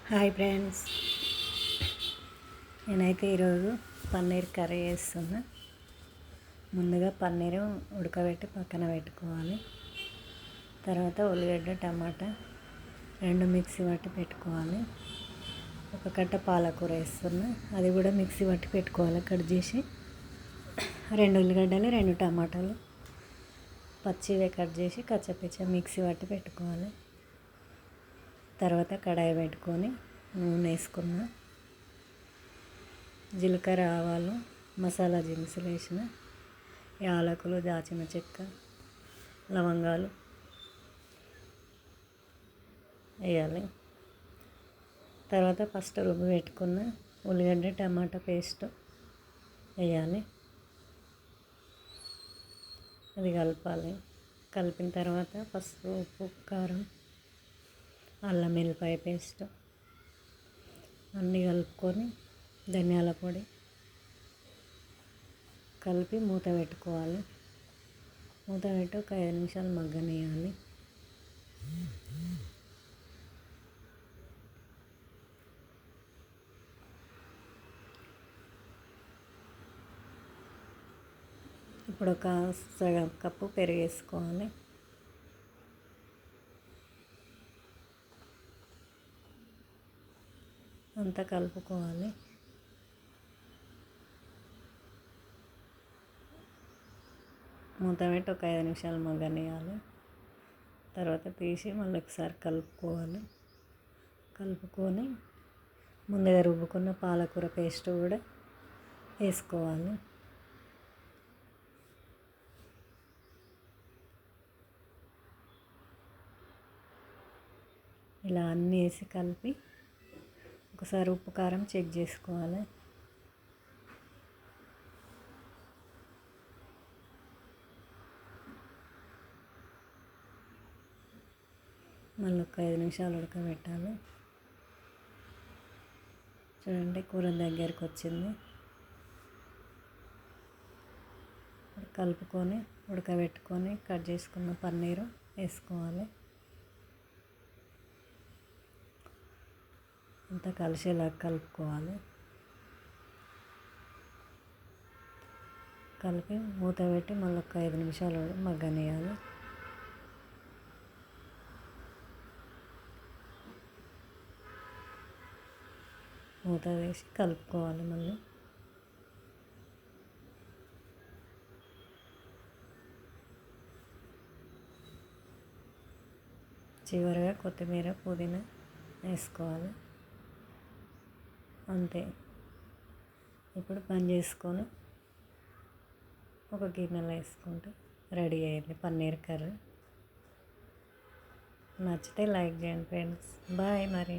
Hi friends, నేనైతే ఈరోజు paneer curry చేస్తున్నా. ముందుగా పన్నీరు ఉడకబెట్టి పక్కన పెట్టుకోవాలి. తర్వాత ఉల్లిగడ్డ టమాటా రెండు మిక్సీ పట్టి పెట్టుకోవాలి. ఒక కట్ట పాలకూర వేస్తున్నా, అది కూడా మిక్సీ పట్టి పెట్టుకోవాలి. కట్ చేసి రెండు ఉల్లిగడ్డలు రెండు టమాటాలు పచ్చివే కట్ చేసి కచ్చపిచ్చ మిక్సీ పట్టి పెట్టుకోవాలి. తర్వాత కడాయి పెట్టుకొని నూనె వేసుకున్న, జీలకర్ర ఆవాలు మసాలా దినుసులు వేసిన, యాలకులు దాచిన చెక్క లవంగాలు వేయాలి. తర్వాత ఫస్ట్ రుబ్బు పెట్టుకున్న ఉల్లిగడ్డ టమాటా పేస్ట్ వేయాలి. అది కలపాలి. కలిపిన తర్వాత పసుపు ఉప్పు కారం అల్లం వెల్లిపాయ పేస్ట్ అన్నీ కలుపుకొని ధనియాల పొడి కలిపి మూత పెట్టుకోవాలి. మూత పెట్టి ఒక 5 నిమిషాలు మగ్గనియాలి. ఇప్పుడు ఒక సగం కప్పు పెరుగు వేసుకోవాలి. అంతా కలుపుకోవాలి. మూత పెట్టి ఒక 5 నిమిషాలు మగ్గనియాలి. తర్వాత తీసి మళ్ళీ ఒకసారి కలుపుకోవాలి. కలుపుకొని ముందుగా రుబ్బుకున్న పాలకూర పేస్ట్ కూడా వేసుకోవాలి. ఇలా అన్నీ వేసి కలిపి ఒకసారి ఉప్పు కారం చెక్ చేసుకోవాలి. మళ్ళీ ఒక 5 నిమిషాలు ఉడకబెట్టాలి. చూడండి, కూర దగ్గరికి వచ్చింది. కలుపుకొని ఉడకబెట్టుకొని కట్ చేసుకున్న పన్నీరు వేసుకోవాలి. అంతా కలిసేలా కలుపుకోవాలి. కలిపి మూత పెట్టి మళ్ళీ ఒక 5 నిమిషాలు మగ్గనియాలి. మూత వేసి కలుపుకోవాలి. మళ్ళీ చివరిగా కొత్తిమీర పుదీనా వేసుకోవాలి. అంతే. ఇప్పుడు బంద్ చేసుకొని ఒక గిన్నెలో వేసుకుంటే రెడీ అయింది పన్నీర్ కర్రీ. నచ్చితే లైక్ చేయండి ఫ్రెండ్స్. బాయ్ మరి.